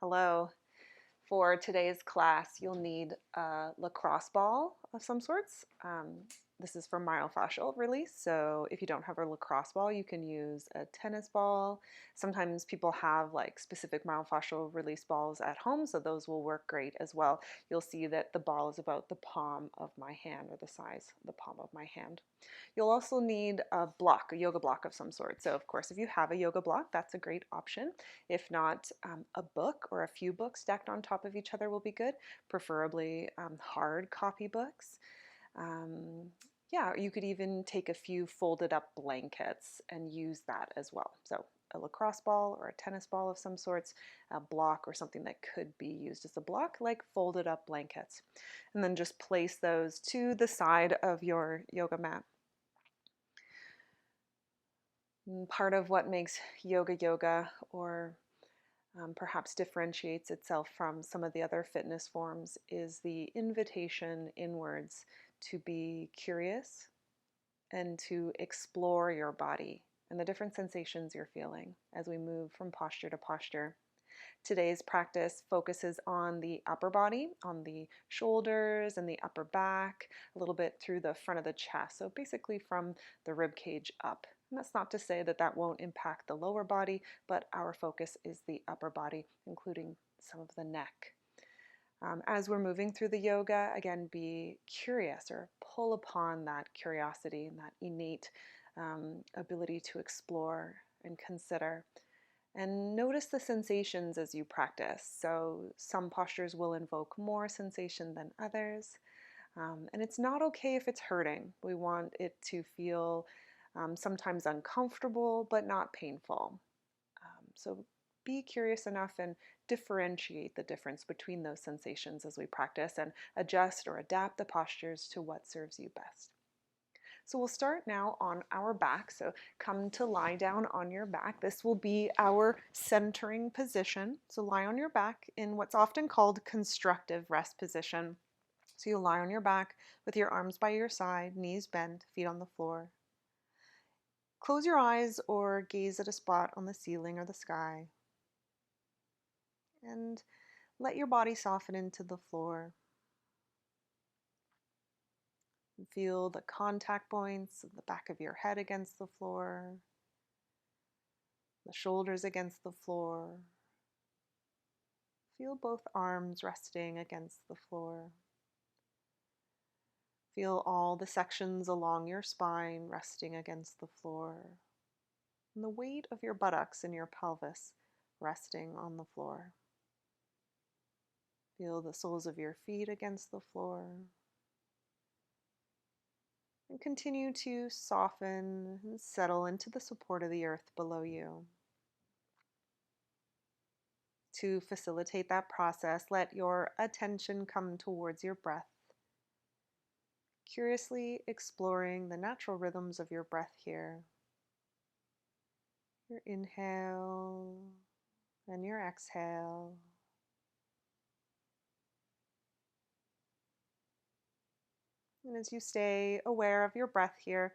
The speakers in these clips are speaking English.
Hello. For today's class, you'll need a lacrosse ball of some sorts. This is for myofascial release, so if you don't have a lacrosse ball, you can use a tennis ball. Sometimes people have like specific myofascial release balls at home, so those will work great as well. You'll see that the ball is about the palm of my hand, or the size of the palm of my hand. You'll also need a block, a yoga block of some sort. So of course, if you have a yoga block, that's a great option. If not, a book or a few books stacked on top of each other will be good, preferably hard copy books. Yeah, you could even take a few folded up blankets and use that as well. So a lacrosse ball or a tennis ball of some sorts, a block or something that could be used as a block, like folded up blankets. And then just place those to the side of your yoga mat. Part of what makes yoga yoga, or perhaps differentiates itself from some of the other fitness forms, is the invitation inwards to be curious and to explore your body and the different sensations you're feeling as we move from posture to posture. Today's practice focuses on the upper body, on the shoulders and the upper back, a little bit through the front of the chest. So basically from the rib cage up. And that's not to say that that won't impact the lower body, but our focus is the upper body, including some of the neck. As we're moving through the yoga, again, be curious or pull upon that curiosity and that innate ability to explore and consider. And notice the sensations as you practice. So some postures will invoke more sensation than others. And it's not okay if it's hurting. We want it to feel sometimes uncomfortable, but not painful. So be curious enough and differentiate the difference between those sensations as we practice, and adjust or adapt the postures to what serves you best. So we'll start now on our back. So come to lie down on your back. This will be our centering position. So lie on your back in what's often called constructive rest position. So you'll lie on your back with your arms by your side, knees bent, feet on the floor. Close your eyes or gaze at a spot on the ceiling or the sky. And let your body soften into the floor. Feel the contact points of the back of your head against the floor, the shoulders against the floor. Feel both arms resting against the floor. Feel all the sections along your spine resting against the floor, and the weight of your buttocks and your pelvis resting on the floor. Feel the soles of your feet against the floor. And continue to soften and settle into the support of the earth below you. To facilitate that process, let your attention come towards your breath, curiously exploring the natural rhythms of your breath here. Your inhale and your exhale. And as you stay aware of your breath here,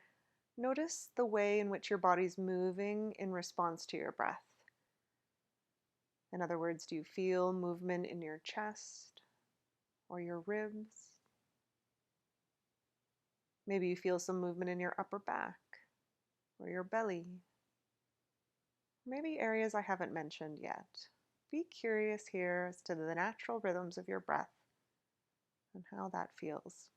notice the way in which your body's moving in response to your breath. In other words, do you feel movement in your chest or your ribs? Maybe you feel some movement in your upper back or your belly. Maybe areas I haven't mentioned yet. Be curious here as to the natural rhythms of your breath and how that feels.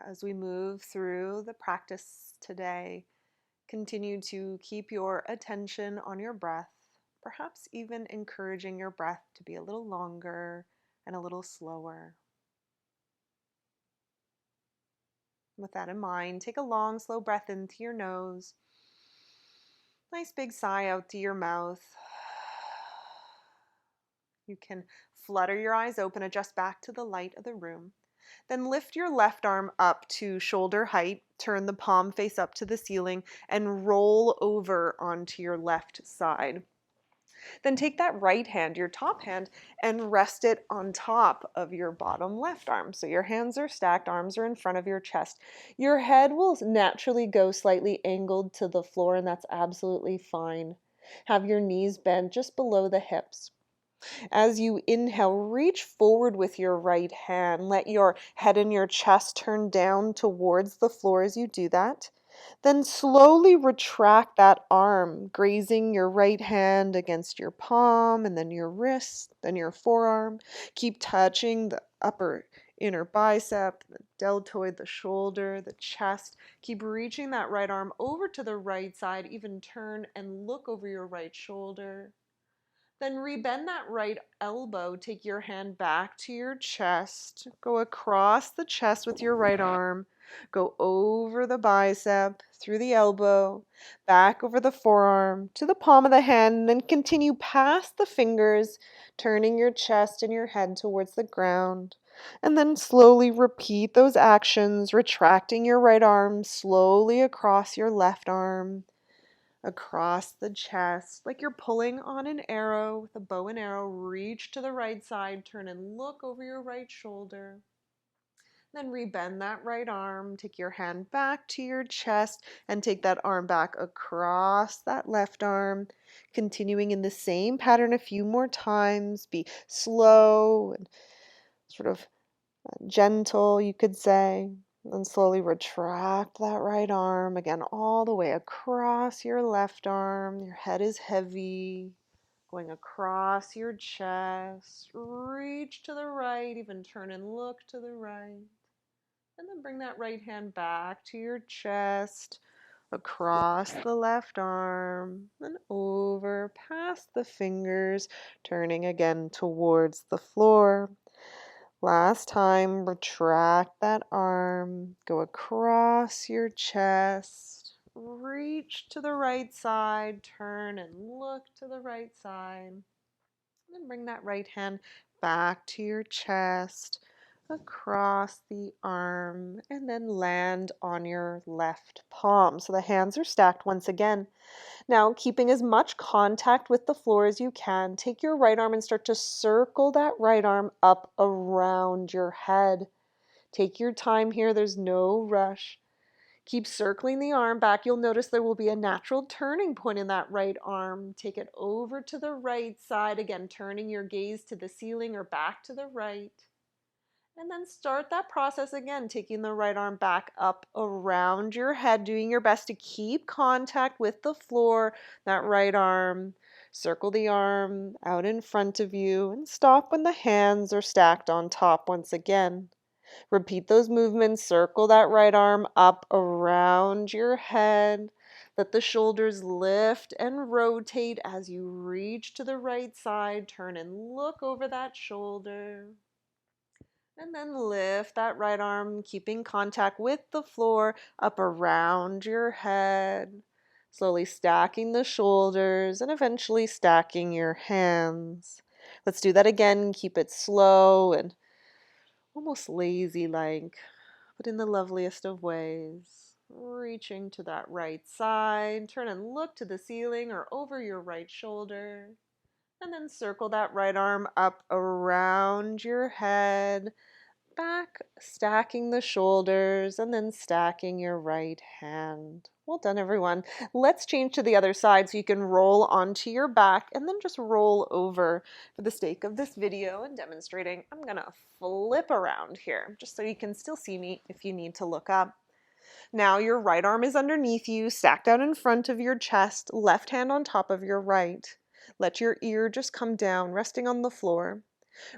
As we move through the practice today, continue to keep your attention on your breath, perhaps even encouraging your breath to be a little longer and a little slower. With that in mind, take a long, slow breath into your nose. Nice big sigh out to your mouth. You can flutter your eyes open, adjust back to the light of the room. Then lift your left arm up to shoulder height, turn the palm face up to the ceiling, and roll over onto your left side. Then take that right hand, your top hand, and rest it on top of your bottom left arm. So your hands are stacked, arms are in front of your chest. Your head will naturally go slightly angled to the floor, and that's absolutely fine. Have your knees bent just below the hips. As you inhale, reach forward with your right hand. Let your head and your chest turn down towards the floor as you do that. Then slowly retract that arm, grazing your right hand against your palm and then your wrist, then your forearm. Keep touching the upper inner bicep, the deltoid, the shoulder, the chest. Keep reaching that right arm over to the right side. Even turn and look over your right shoulder. Then rebend that right elbow. Take your hand back to your chest. Go across the chest with your right arm. Go over the bicep, through the elbow, back over the forearm, to the palm of the hand, and then continue past the fingers, turning your chest and your head towards the ground. And then slowly repeat those actions, retracting your right arm slowly across your left arm, across the chest, like you're pulling on an arrow with a bow and arrow. Reach to the right side, turn and look over your right shoulder. Then rebend that right arm, take your hand back to your chest and take that arm back across that left arm, continuing in the same pattern a few more times. Be slow and sort of gentle, you could say. And slowly retract that right arm again all the way across your left arm. Your head is heavy, going across your chest. Reach to the right, even turn and look to the right. And then bring that right hand back to your chest, across the left arm, and over past the fingers, turning again towards the floor. Last time, retract that arm, go across your chest, reach to the right side, turn and look to the right side. Then bring that right hand back to your chest, across the arm, and then land on your left palm. So the hands are stacked once again. Now, keeping as much contact with the floor as you can, take your right arm and start to circle that right arm up around your head. Take your time here, there's no rush. Keep circling the arm back. You'll notice there will be a natural turning point in that right arm. Take it over to the right side, again, turning your gaze to the ceiling or back to the right. And then start that process again, taking the right arm back up around your head, doing your best to keep contact with the floor, that right arm. Circle the arm out in front of you and stop when the hands are stacked on top once again. Repeat those movements. Circle that right arm up around your head. Let the shoulders lift and rotate as you reach to the right side. Turn and look over that shoulder. And then lift that right arm, keeping contact with the floor, up around your head. Slowly stacking the shoulders and eventually stacking your hands. Let's do that again. Keep it slow and almost lazy-like, but in the loveliest of ways. Reaching to that right side. Turn and look to the ceiling or over your right shoulder. And then circle that right arm up around your head, back, stacking the shoulders, and then stacking your right hand. Well done, everyone. Let's change to the other side so you can roll onto your back and then just roll over. For the sake of this video and demonstrating, I'm gonna flip around here just so you can still see me if you need to look up. Now your right arm is underneath you, stacked out in front of your chest, left hand on top of your right. Let your ear just come down, resting on the floor.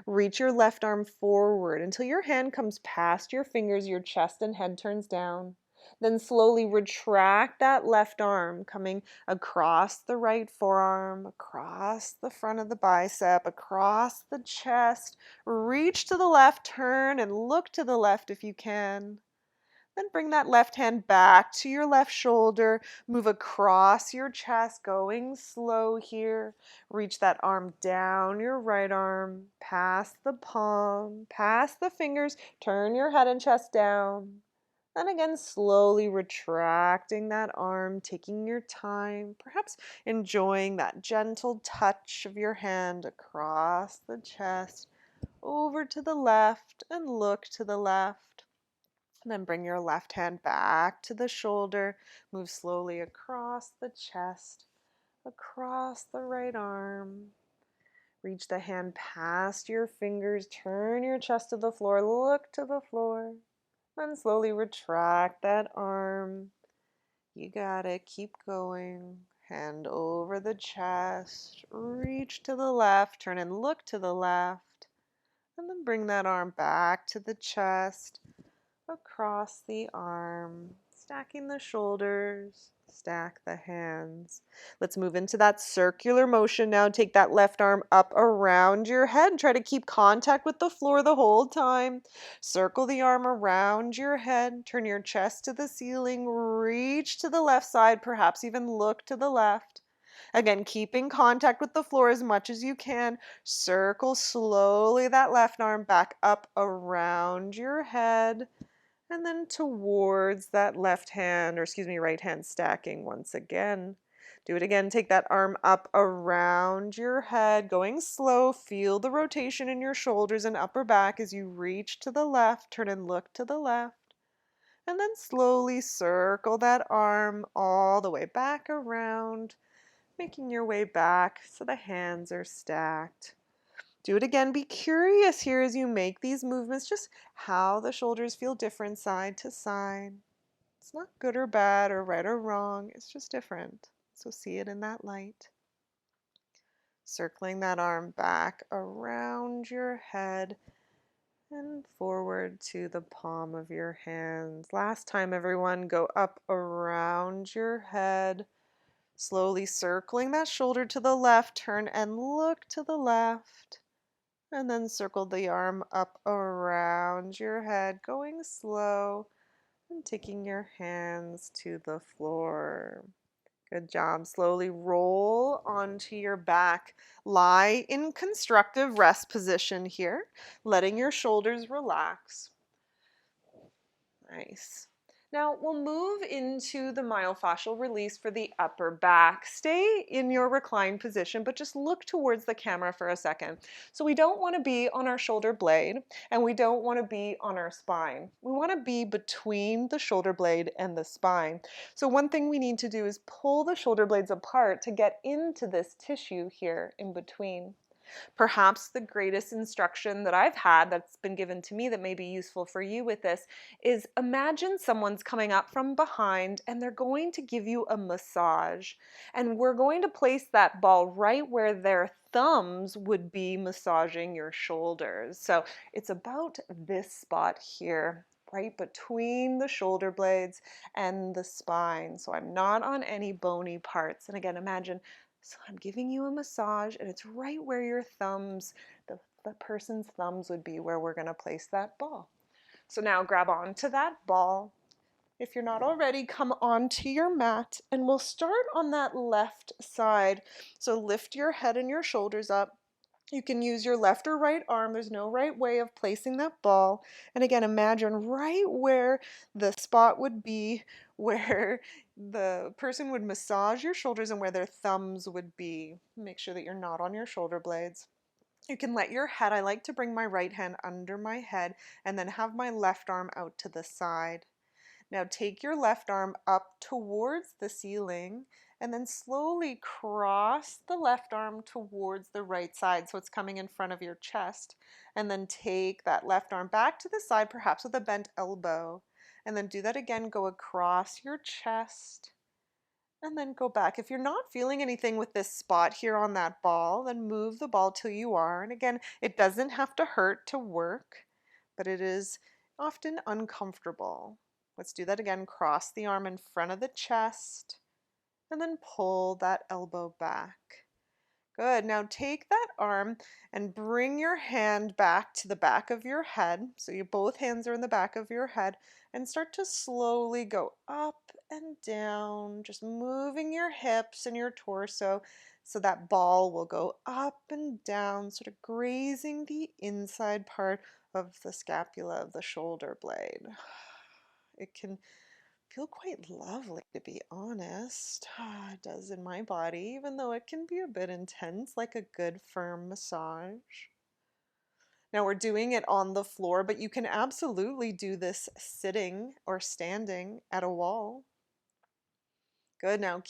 Reach your left arm forward until your hand comes past your fingers, your chest and head turns down. Then slowly retract that left arm, coming across the right forearm, across the front of the bicep, across the chest. Reach to the left, turn and look to the left if you can. Then bring that left hand back to your left shoulder. Move across your chest, going slow here. Reach that arm down your right arm, past the palm, past the fingers. Turn your head and chest down. And again, slowly retracting that arm, taking your time, perhaps enjoying that gentle touch of your hand across the chest, over to the left, and look to the left. And then bring your left hand back to the shoulder. Move slowly across the chest, across the right arm. Reach the hand past your fingers. Turn your chest to the floor. Look to the floor. Then slowly retract that arm. You got it. Keep going. Hand over the chest. Reach to the left. Turn and look to the left. And then bring that arm back to the chest, across the arm, stacking the shoulders, stack the hands. Let's move into that circular motion now. Take that left arm up around your head. Try to keep contact with the floor the whole time. Circle the arm around your head. Turn your chest to the ceiling. Reach to the left side, perhaps even look to the left. Again, keeping contact with the floor as much as you can. Circle slowly that left arm back up around your head. And then towards that left hand, or excuse me, right hand stacking once again. Do it again. Take that arm up around your head, going slow. Feel the rotation in your shoulders and upper back as you reach to the left. Turn and look to the left. And then slowly circle that arm all the way back around, making your way back so the hands are stacked. Do it again. Be curious here as you make these movements, just how the shoulders feel different side to side. It's not good or bad or right or wrong. It's just different. So see it in that light. Circling that arm back around your head and forward to the palm of your hands. Last time, everyone, go up around your head. Slowly circling that shoulder to the left. Turn and look to the left. And then circle the arm up around your head, going slow and taking your hands to the floor. Good job. Slowly roll onto your back. Lie in constructive rest position here, letting your shoulders relax. Nice. Now we'll move into the myofascial release for the upper back. Stay in your reclined position, but just look towards the camera for a second. So we don't want to be on our shoulder blade and we don't want to be on our spine. We want to be between the shoulder blade and the spine. So one thing we need to do is pull the shoulder blades apart to get into this tissue here in between. Perhaps the greatest instruction that I've had that's been given to me that may be useful for you with this is imagine someone's coming up from behind and they're going to give you a massage. And we're going to place that ball right where their thumbs would be massaging your shoulders. So it's about this spot here, right between the shoulder blades and the spine. So I'm not on any bony parts. And again, imagine, so I'm giving you a massage and it's right where your thumbs, the person's thumbs would be where we're going to place that ball. So now grab onto that ball. If you're not already, come onto your mat and we'll start on that left side. So lift your head and your shoulders up. You can use your left or right arm. There's no right way of placing that ball. And again, imagine right where the spot would be where the person would massage your shoulders and where their thumbs would be. Make sure that you're not on your shoulder blades. You can let your head, I like to bring my right hand under my head and then have my left arm out to the side. Now take your left arm up towards the ceiling and then slowly cross the left arm towards the right side so it's coming in front of your chest. And then take that left arm back to the side, perhaps with a bent elbow. And then do that again, go across your chest and then go back. If you're not feeling anything with this spot here on that ball, then move the ball till you are. And again, it doesn't have to hurt to work, but it is often uncomfortable. Let's do that again. Cross the arm in front of the chest and then pull that elbow back. Good. Now take that arm and bring your hand back to the back of your head. So both hands are in the back of your head and start to slowly go up and down, just moving your hips and your torso so that ball will go up and down, sort of grazing the inside part of the scapula of the shoulder blade. It can feel quite lovely, to be honest. It does in my body, even though it can be a bit intense, like a good firm massage. Now we're doing it on the floor, but you can absolutely do this sitting or standing at a wall. Good. Now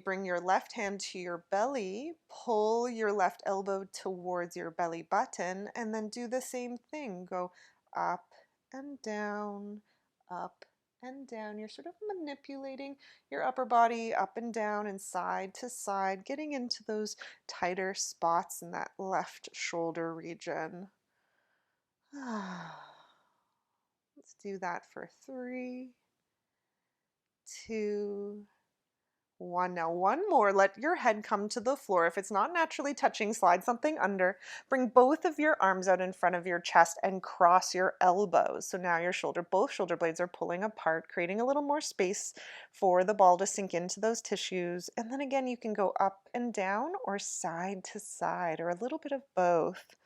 bring your left hand to your belly, pull your left elbow towards your belly button, and then do the same thing. Go up and down, up and down. You're sort of manipulating your upper body up and down and side to side, getting into those tighter spots in that left shoulder region. Let's do that for 3, 2, 1. Now, one more. Let your head come to the floor. If it's not naturally touching, slide something under. Bring both of your arms out in front of your chest and cross your elbows. So now both shoulder blades are pulling apart, creating a little more space for the ball to sink into those tissues. And then again, you can go up and down or side to side or a little bit of both.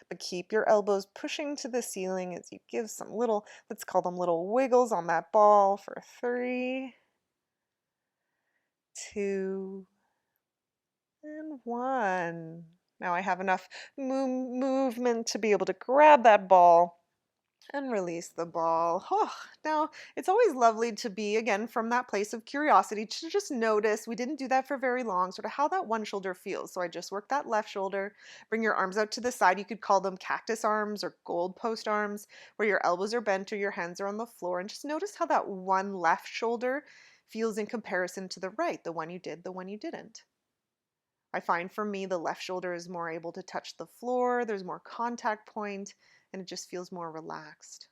But keep your elbows pushing to the ceiling as you give some little, let's call them little wiggles on that ball for 3, 2, and 1. Now I have enough movement to be able to grab that ball and release the ball. Now, it's always lovely to be, again, from that place of curiosity, to just notice, we didn't do that for very long, sort of how that one shoulder feels. So I just worked that left shoulder. Bring your arms out to the side. You could call them cactus arms or goalpost arms, where your elbows are bent or your hands are on the floor. And just notice how that one left shoulder feels in comparison to the right, the one you did, the one you didn't. I find for me, the left shoulder is more able to touch the floor, there's more contact point, and it just feels more relaxed.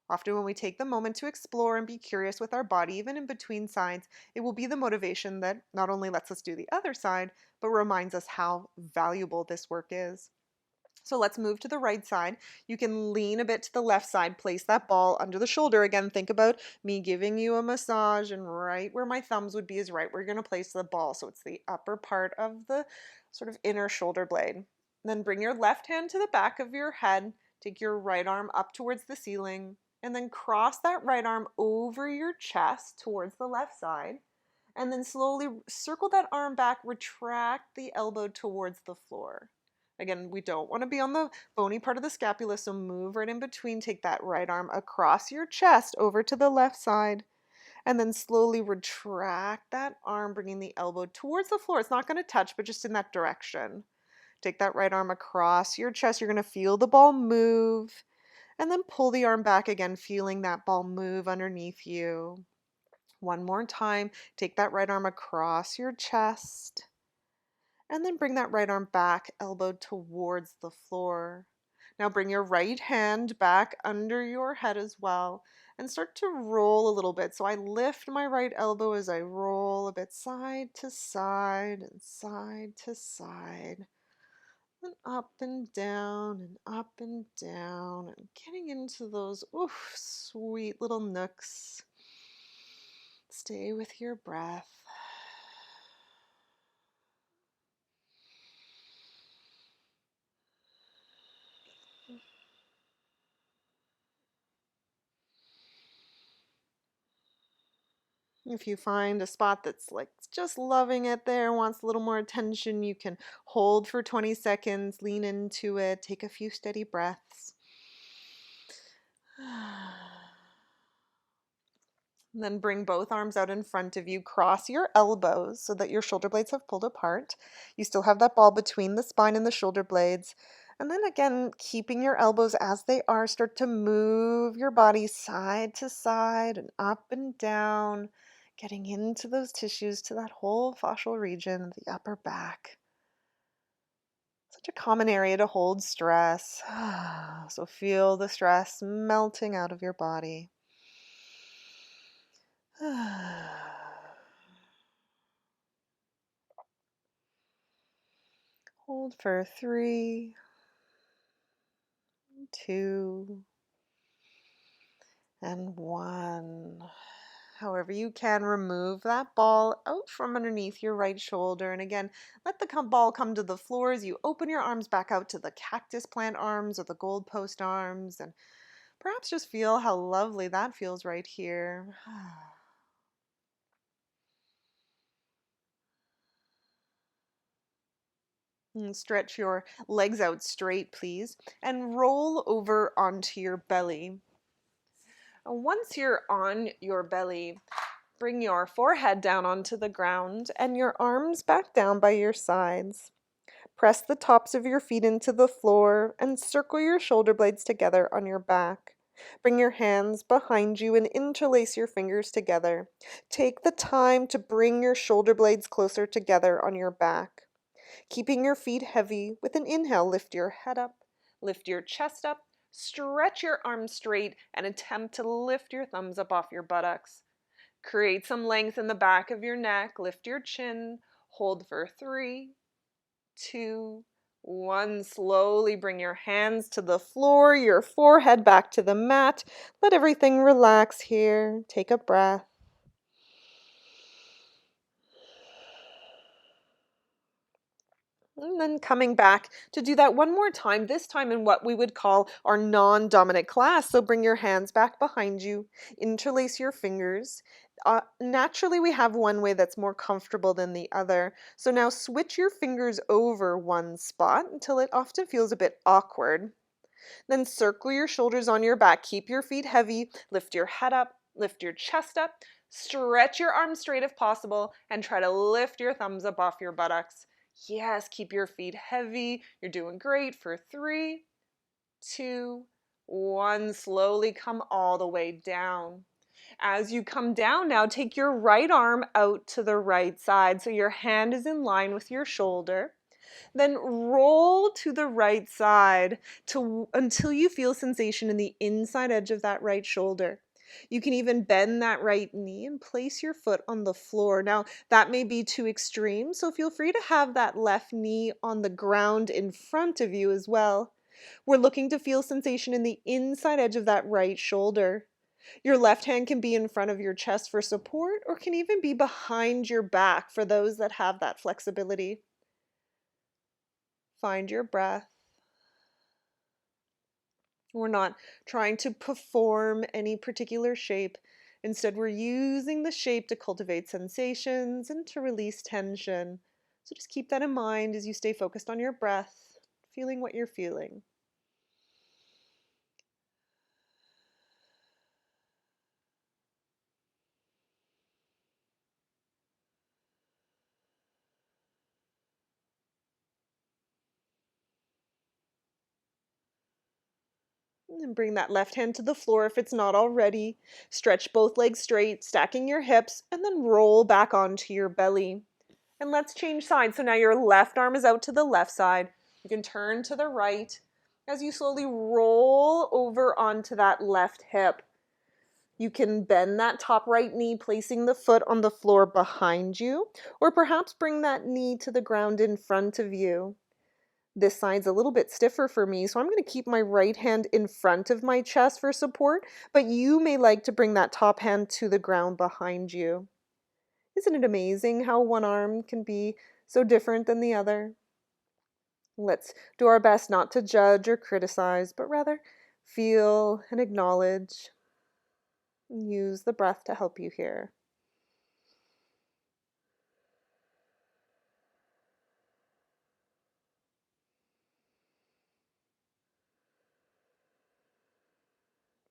Often when we take the moment to explore and be curious with our body, even in between sides, it will be the motivation that not only lets us do the other side, but reminds us how valuable this work is. So let's move to the right side. You can lean a bit to the left side, place that ball under the shoulder. Again, think about me giving you a massage, and right where my thumbs would be is right where you're going to place the ball. So it's the upper part of the sort of inner shoulder blade. Then bring your left hand to the back of your head. Take your right arm up towards the ceiling, and then cross that right arm over your chest towards the left side. And then slowly circle that arm back, retract the elbow towards the floor. Again, we don't want to be on the bony part of the scapula, so move right in between. Take that right arm across your chest over to the left side, and then slowly retract that arm, bringing the elbow towards the floor. It's not going to touch, but just in that direction. Take that right arm across your chest. You're going to feel the ball move, and then pull the arm back again, feeling that ball move underneath you. One more time. Take that right arm across your chest. And then bring that right arm back, elbow towards the floor. Now bring your right hand back under your head as well and start to roll a little bit. So I lift my right elbow as I roll a bit side to side and side to side. And up and down and up and down and getting into those sweet little nooks. Stay with your breath. If you find a spot that's like just loving it there, wants a little more attention, you can hold for 20 seconds, lean into it, take a few steady breaths. And then bring both arms out in front of you, cross your elbows so that your shoulder blades have pulled apart. You still have that ball between the spine and the shoulder blades. And then again, keeping your elbows as they are, start to move your body side to side and up and down, getting into those tissues to that whole fascial region of the upper back. Such a common area to hold stress. So feel the stress melting out of your body. Hold for 3, 2, and 1. However you can, remove that ball out from underneath your right shoulder. And again, let the ball come to the floor as you open your arms back out to the cactus plant arms or the goalpost arms, and Perhaps just feel how lovely that feels right here. And stretch your legs out straight, please, and roll over onto your belly. Once you're on your belly, bring your forehead down onto the ground and your arms back down by your sides. Press the tops of your feet into the floor and circle your shoulder blades together on your back. Bring your hands behind you and interlace your fingers together. Take the time to bring your shoulder blades closer together on your back. Keeping your feet heavy, with an inhale, lift your head up, lift your chest up, stretch your arms straight, and attempt to lift your thumbs up off your buttocks. Create some length in the back of your neck, lift your chin, hold for 3, 2, 1. Slowly bring your hands to the floor, your forehead back to the mat. Let everything relax here. Take a breath. And then coming back to do that one more time, this time in what we would call our non-dominant class. So bring your hands back behind you, interlace your fingers. Naturally, we have one way that's more comfortable than the other. So now switch your fingers over one spot until it often feels a bit awkward. Then circle your shoulders on your back. Keep your feet heavy. Lift your head up. Lift your chest up. Stretch your arms straight if possible. And try to lift your thumbs up off your buttocks. Yes, keep your feet heavy. You're doing great for 3, 2, 1. Slowly come all the way down. As you come down now, take your right arm out to the right side so your hand is in line with your shoulder. Then roll to the right side until you feel sensation in the inside edge of that right shoulder. You can even bend that right knee and place your foot on the floor. Now, that may be too extreme, so feel free to have that left knee on the ground in front of you as well. We're looking to feel sensation in the inside edge of that right shoulder. Your left hand can be in front of your chest for support or can even be behind your back for those that have that flexibility. Find your breath. We're not trying to perform any particular shape. Instead, we're using the shape to cultivate sensations and to release tension. So just keep that in mind as you stay focused on your breath, feeling what you're feeling. And bring that left hand to the floor if it's not already. Stretch both legs straight, stacking your hips, and then roll back onto your belly. And let's change sides. So now your left arm is out to the left side. You can turn to the right as you slowly roll over onto that left hip. You can bend that top right knee, placing the foot on the floor behind you, or perhaps bring that knee to the ground in front of you. This side's a little bit stiffer for me, so I'm going to keep my right hand in front of my chest for support, but you may like to bring that top hand to the ground behind you. Isn't it amazing how one arm can be so different than the other? Let's do our best not to judge or criticize, but rather feel and acknowledge and use the breath to help you here.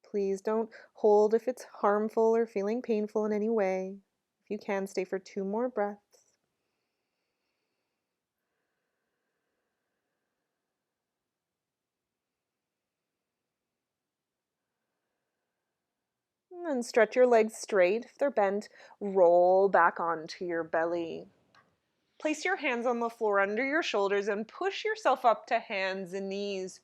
Please don't hold if it's harmful or feeling painful in any way. If you can, stay for 2 more breaths. And stretch your legs straight. If they're bent, roll back onto your belly. Place your hands on the floor under your shoulders and push yourself up to hands and knees.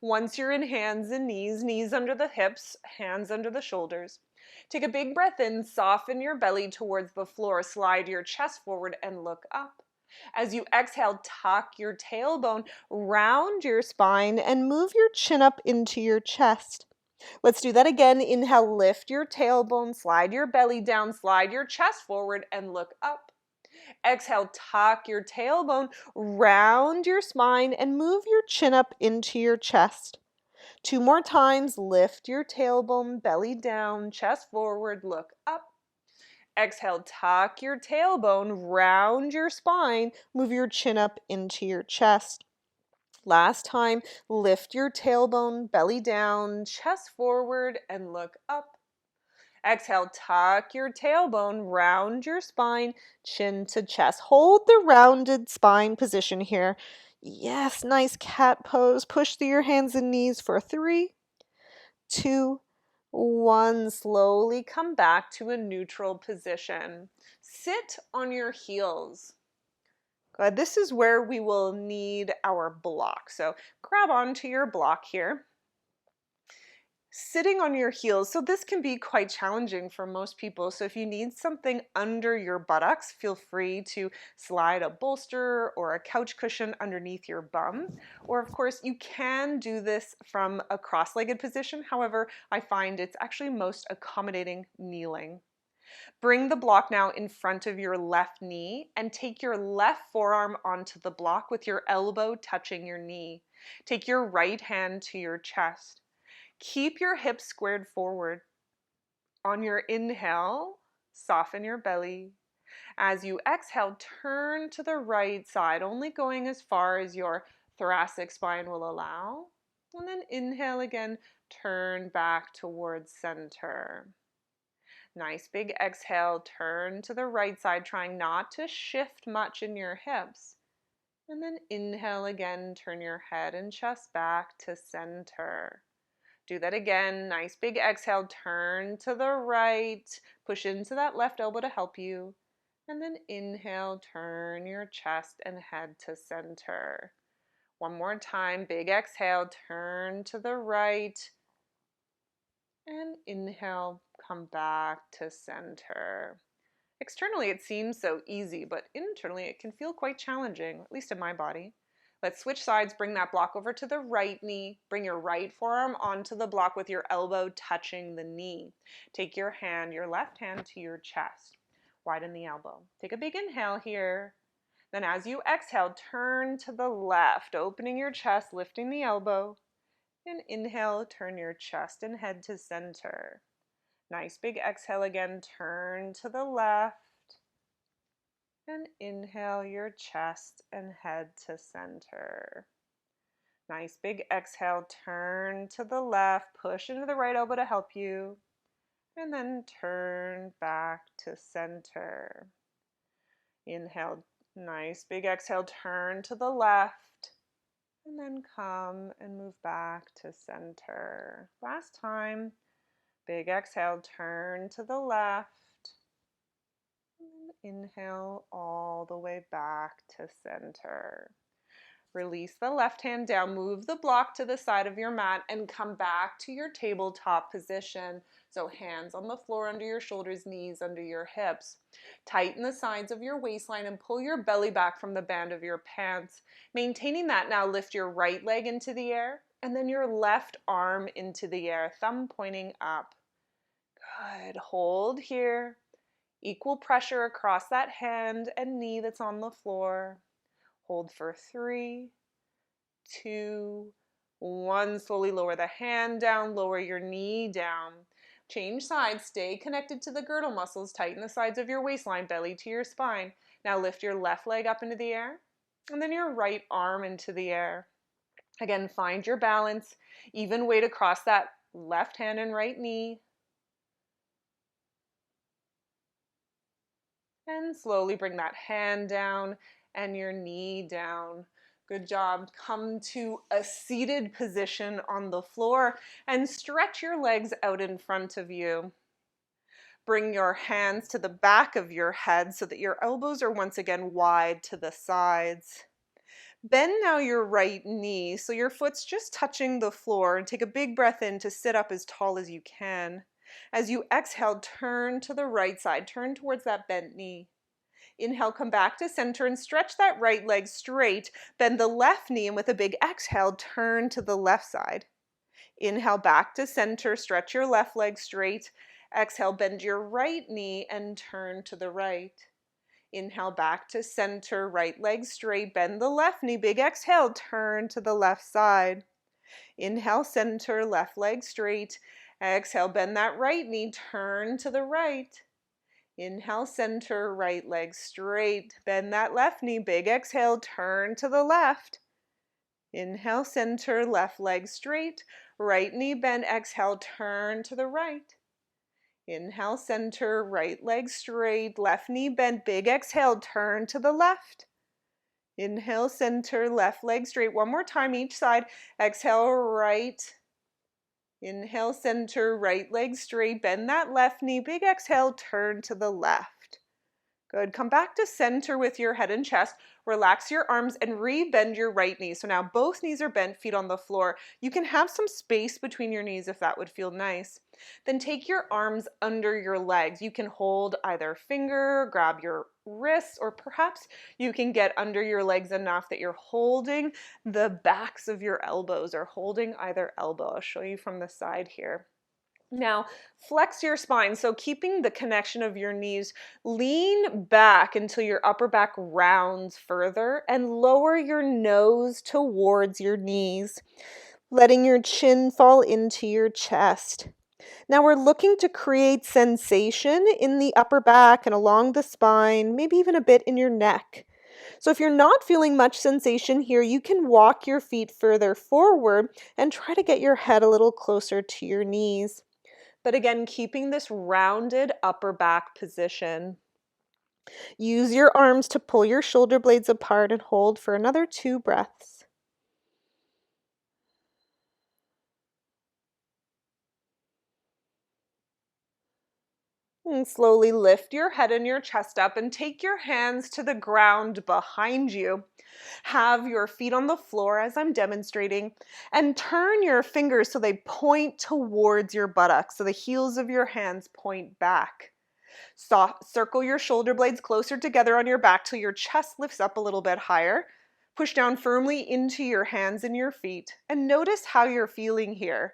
Once you're in hands and knees, knees under the hips, hands under the shoulders. Take a big breath in, soften your belly towards the floor, slide your chest forward and look up. As you exhale, tuck your tailbone, round your spine, and move your chin up into your chest. Let's do that again. Inhale, lift your tailbone, slide your belly down, slide your chest forward, and look up. Exhale, tuck your tailbone, round your spine, and move your chin up into your chest. 2 more times. Lift your tailbone, belly down, chest forward, look up. Exhale, tuck your tailbone, round your spine, move your chin up into your chest. Last time, lift your tailbone, belly down, chest forward, and look up. Exhale, tuck your tailbone, round your spine, chin to chest. Hold the rounded spine position here. Yes, nice cat pose. Push through your hands and knees for 3, 2, 1. Slowly come back to a neutral position. Sit on your heels. Good. This is where we will need our block. So grab onto your block here. Sitting on your heels, so this can be quite challenging for most people. So if you need something under your buttocks, feel free to slide a bolster or a couch cushion underneath your bum. Or of course, you can do this from a cross-legged position. However, I find it's actually most accommodating kneeling. Bring the block now in front of your left knee and take your left forearm onto the block with your elbow touching your knee. Take your right hand to your chest. Keep your hips squared forward. On your inhale, soften your belly. As you exhale, turn to the right side, only going as far as your thoracic spine will allow. And then inhale again, turn back towards center. Nice big exhale, turn to the right side, trying not to shift much in your hips. And then inhale again, turn your head and chest back to center. Do that again. Nice big exhale, turn to the right, push into that left elbow to help you. And then inhale, turn your chest and head to center. One more time, big exhale, turn to the right. And inhale, come back to center. Externally, it seems so easy, but internally, it can feel quite challenging, at least in my body. Let's switch sides. Bring that block over to the right knee. Bring your right forearm onto the block with your elbow touching the knee. Take your left hand to your chest. Widen the elbow. Take a big inhale here. Then as you exhale, turn to the left, opening your chest, lifting the elbow. And inhale, turn your chest and head to center. Nice big exhale again, turn to the left. And inhale your chest and head to center. Nice big exhale, turn to the left, push into the right elbow to help you, and then turn back to center. Inhale, nice big exhale, turn to the left, and then come and move back to center. Last time, big exhale, turn to the left. Inhale all the way back to center. Release the left hand down, move the block to the side of your mat and come back to your tabletop position. So hands on the floor under your shoulders, knees under your hips. Tighten the sides of your waistline and pull your belly back from the band of your pants. Maintaining that, now lift your right leg into the air and then your left arm into the air, thumb pointing up. Good. Hold here. Equal pressure across that hand and knee that's on the floor. Hold for 3, 2, 1. Slowly lower the hand down, lower your knee down. Change sides, stay connected to the girdle muscles, tighten the sides of your waistline, belly to your spine. Now lift your left leg up into the air, and then your right arm into the air. Again, find your balance, even weight across that left hand and right knee. And slowly bring that hand down and your knee down. Good job. Come to a seated position on the floor and stretch your legs out in front of you. Bring your hands to the back of your head so that your elbows are once again wide to the sides. Bend now your right knee so your foot's just touching the floor, and take a big breath in to sit up as tall as you can. As you exhale, turn to the right side, turn towards that bent knee. Inhale, come back to center and stretch that right leg straight. Bend the left knee and with a big exhale, turn to the left side. Inhale, back to center, stretch your left leg straight. Exhale, bend your right knee and turn to the right. Inhale, back to center, right leg straight, bend the left knee, big exhale, turn to the left side. Inhale, center, left leg straight. Exhale, bend that right knee, turn to the right. Inhale, center, right leg straight. Bend that left knee, big exhale, turn to the left. Inhale, center, left leg straight. Right knee bend, exhale, turn to the right. Inhale, center, right leg straight, left knee bend, big exhale, turn to the left. Inhale, center, left leg straight. One more time each side. Exhale, right. Inhale, center, right leg straight. Bend that left knee. Big exhale, turn to the left. Good. Come back to center with your head and chest. Relax your arms and re-bend your right knee. So now both knees are bent, feet on the floor. You can have some space between your knees if that would feel nice. Then take your arms under your legs. You can hold either finger, grab your wrists, or perhaps you can get under your legs enough that you're holding the backs of your elbows or holding either elbow. I'll show you from the side here. Now, flex your spine. So keeping the connection of your knees, lean back until your upper back rounds further and lower your nose towards your knees, letting your chin fall into your chest. Now we're looking to create sensation in the upper back and along the spine, maybe even a bit in your neck. So if you're not feeling much sensation here, you can walk your feet further forward and try to get your head a little closer to your knees. But again, keeping this rounded upper back position. Use your arms to pull your shoulder blades apart and hold for another 2 breaths. And slowly lift your head and your chest up and take your hands to the ground behind you. Have your feet on the floor as I'm demonstrating and turn your fingers so they point towards your buttocks, so the heels of your hands point back. Circle your shoulder blades closer together on your back till your chest lifts up a little bit higher. Push down firmly into your hands and your feet and notice how you're feeling here.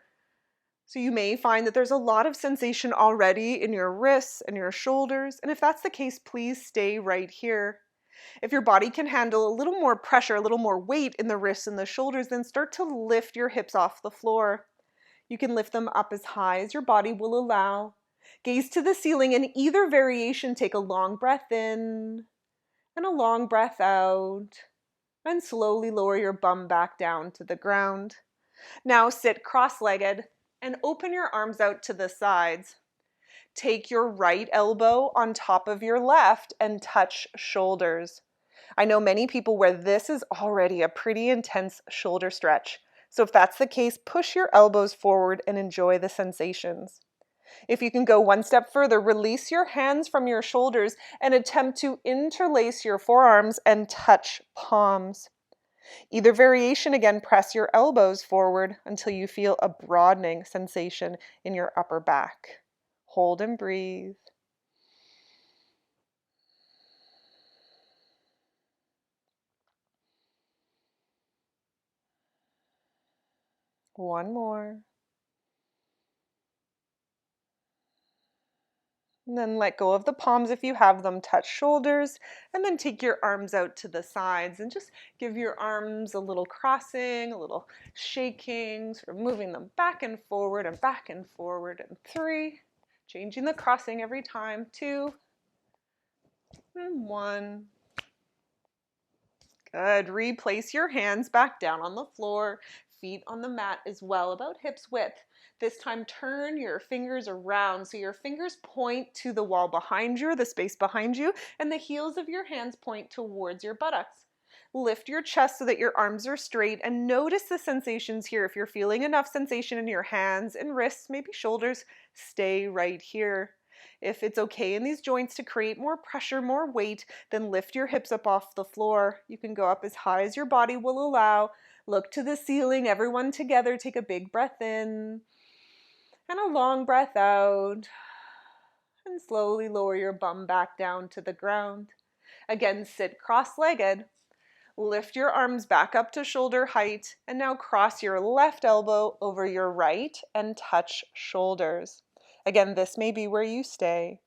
So you may find that there's a lot of sensation already in your wrists and your shoulders, and if that's the case, please stay right here. If your body can handle a little more pressure, a little more weight in the wrists and the shoulders, then start to lift your hips off the floor. You can lift them up as high as your body will allow. Gaze to the ceiling. In either variation, take a long breath in and a long breath out, and slowly lower your bum back down to the ground. Now sit cross-legged and open your arms out to the sides. Take your right elbow on top of your left and touch shoulders. I know many people where this is already a pretty intense shoulder stretch. So if that's the case, push your elbows forward and enjoy the sensations. If you can go one step further, release your hands from your shoulders and attempt to interlace your forearms and touch palms. Either variation, again, press your elbows forward until you feel a broadening sensation in your upper back. Hold and breathe. One more. And then let go of the palms if you have them, touch shoulders, and then take your arms out to the sides and just give your arms a little crossing, a little shaking, sort of moving them back and forward and back and forward. And 3, changing the crossing every time. 2, and 1. Good. Replace your hands back down on the floor, feet on the mat as well, about hips width. This time turn your fingers around so your fingers point to the wall behind you or the space behind you, and the heels of your hands point towards your buttocks. Lift your chest so that your arms are straight and notice the sensations here. If you're feeling enough sensation in your hands and wrists, maybe shoulders, stay right here. If it's okay in these joints to create more pressure, more weight, then lift your hips up off the floor. You can go up as high as your body will allow. Look to the ceiling. Everyone together, take a big breath in and a long breath out. And slowly lower your bum back down to the ground. Again, sit cross-legged. Lift your arms back up to shoulder height. And now cross your left elbow over your right and touch shoulders. Again, this may be where you stay.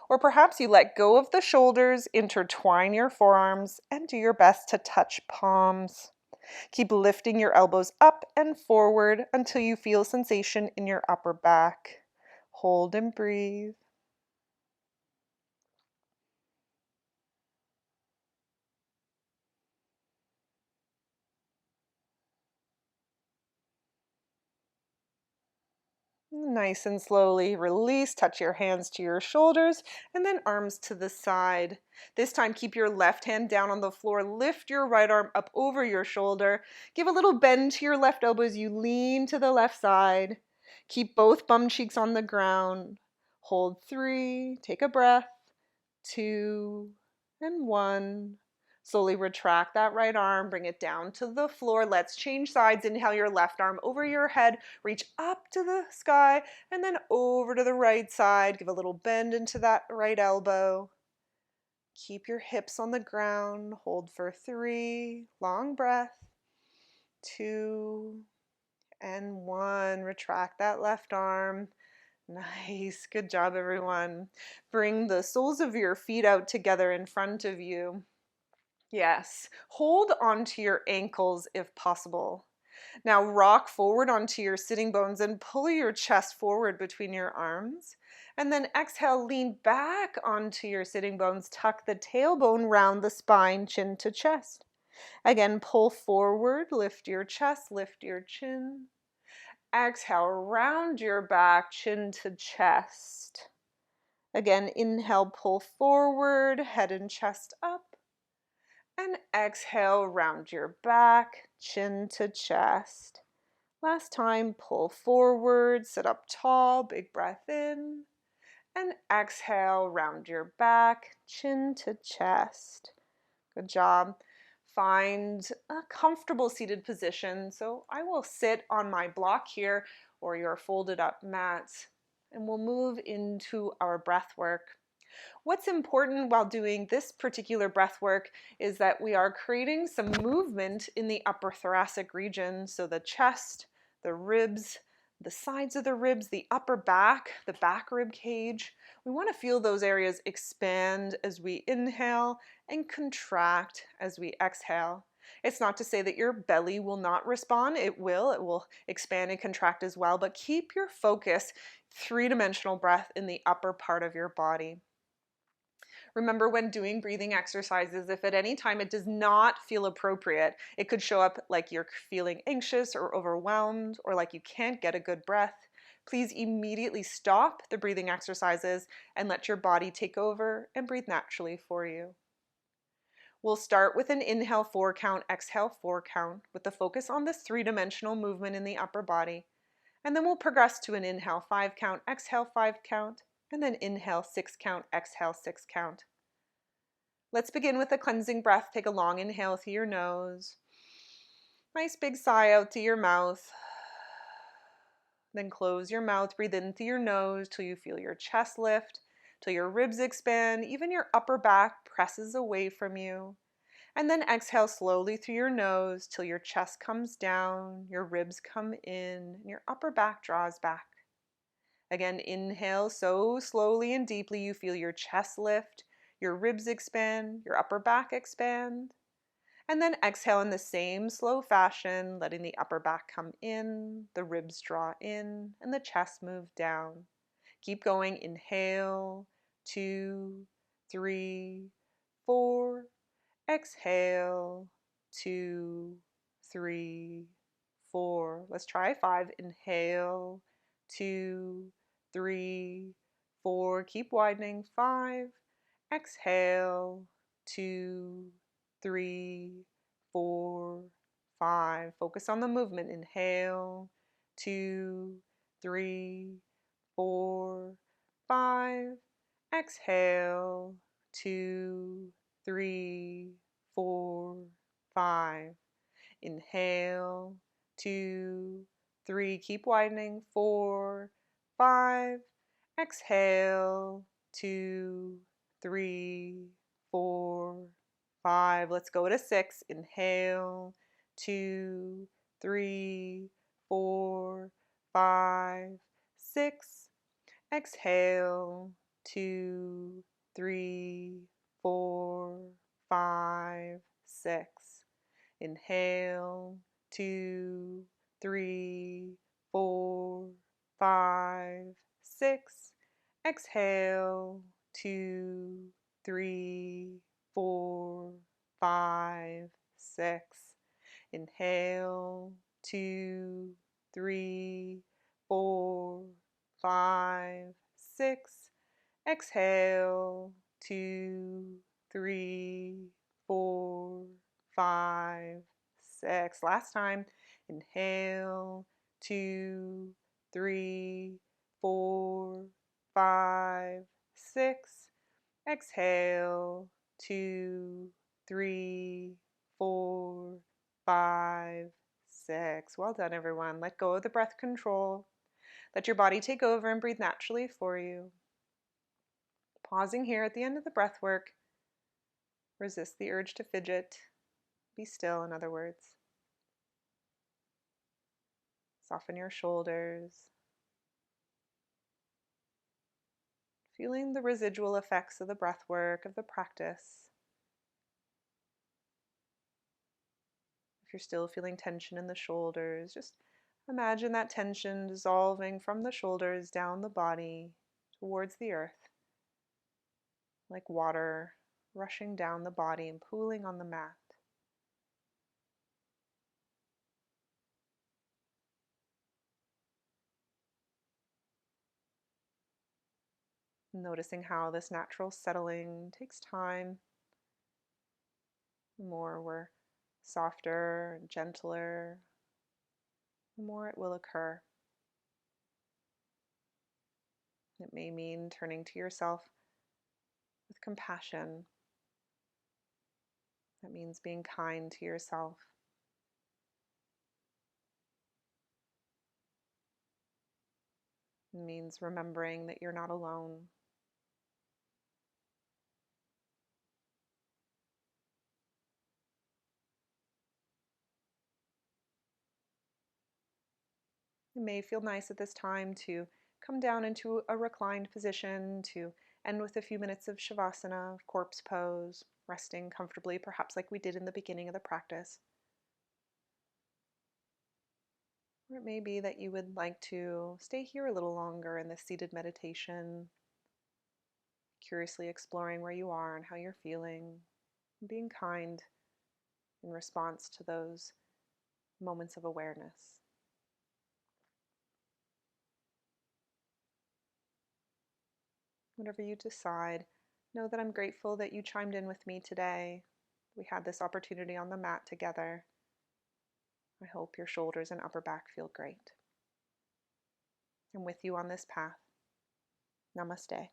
Or perhaps you let go of the shoulders, intertwine your forearms, and do your best to touch palms. Keep lifting your elbows up and forward until you feel sensation in your upper back. Hold and breathe. Nice and slowly release, touch your hands to your shoulders, and then arms to the side. This time, keep your left hand down on the floor, lift your right arm up over your shoulder, give a little bend to your left elbow as you lean to the left side. Keep both bum cheeks on the ground. Hold 3, take a breath, 2, and 1. Slowly retract that right arm, bring it down to the floor. Let's change sides. Inhale your left arm over your head, reach up to the sky, and then over to the right side. Give a little bend into that right elbow. Keep your hips on the ground. Hold for 3. Long breath. 2, and 1. Retract that left arm. Nice. Good job, everyone. Bring the soles of your feet out together in front of you. Yes. Hold onto your ankles if possible. Now rock forward onto your sitting bones and pull your chest forward between your arms. And then exhale, lean back onto your sitting bones. Tuck the tailbone round the spine, chin to chest. Again, pull forward, lift your chest, lift your chin. Exhale, round your back, chin to chest. Again, inhale, pull forward, head and chest up. And exhale, round your back, chin to chest. Last time, pull forward, sit up tall, big breath in. And exhale, round your back, chin to chest. Good job. Find a comfortable seated position. So I will sit on my block here or your folded up mats, and we'll move into our breath work. What's important while doing this particular breath work is that we are creating some movement in the upper thoracic region. So the chest, the ribs, the sides of the ribs, the upper back, the back rib cage. We want to feel those areas expand as we inhale and contract as we exhale. It's not to say that your belly will not respond. It will expand and contract as well, but keep your focus, three-dimensional breath in the upper part of your body. Remember, when doing breathing exercises, if at any time it does not feel appropriate, it could show up like you're feeling anxious or overwhelmed or like you can't get a good breath. Please immediately stop the breathing exercises and let your body take over and breathe naturally for you. We'll start with an inhale 4 count, exhale 4 count, with the focus on this three-dimensional movement in the upper body. And then we'll progress to an inhale 5 count, exhale 5 count, and then inhale 6 count, exhale 6 count. Let's begin with a cleansing breath. Take a long inhale through your nose. Nice big sigh out through your mouth. Then close your mouth, breathe in through your nose till you feel your chest lift, till your ribs expand, even your upper back presses away from you. And then exhale slowly through your nose till your chest comes down, your ribs come in, and your upper back draws back. Again, inhale so slowly and deeply you feel your chest lift, your ribs expand, your upper back expand. And then exhale in the same slow fashion, letting the upper back come in, the ribs draw in, and the chest move down. Keep going. Inhale, 2, 3, 4. Exhale, 2, 3, 4. Let's try 5. Inhale, 2, 3, 4. Keep widening. 5. Exhale, 2, 3, 4, 5. Focus on the movement. Inhale, 2, 3, 4, 5. Exhale, 2, 3, 4, 5. Inhale, 2, 3. Keep widening. 4, 5. Exhale, 2, 3, 4, 5. Let's go to 6. Inhale, 2, 3, 4, 5, 6. Exhale, 2, 3, 4, 5, 6. Inhale, 2, 3, 4, 5, 6. Exhale, 2, 3, 4, 5, 6. Inhale, 2, 3, 4, 5, 6. Exhale, 2, 3, 4, 5, 6. Last time. Inhale, 2, 3, 4, 5, 6. Exhale, 2, 3, 4, 5, 6. Well done, everyone. Let go of the breath control. Let your body take over and breathe naturally for you. Pausing here at the end of the breath work. Resist the urge to fidget. Be still, in other words. Soften your shoulders. Feeling the residual effects of the breath work, of the practice. If you're still feeling tension in the shoulders, just imagine that tension dissolving from the shoulders down the body towards the earth, like water rushing down the body and pooling on the mat. Noticing how this natural settling takes time. The more we're softer and gentler, the more it will occur. It may mean turning to yourself with compassion. That means being kind to yourself. It means remembering that you're not alone. It may feel nice at this time to come down into a reclined position, to end with a few minutes of Shavasana, corpse pose, resting comfortably, perhaps like we did in the beginning of the practice. Or it may be that you would like to stay here a little longer in this seated meditation, curiously exploring where you are and how you're feeling, and being kind in response to those moments of awareness. Whatever you decide, know that I'm grateful that you chimed in with me today. We had this opportunity on the mat together. I hope your shoulders and upper back feel great. I'm with you on this path. Namaste.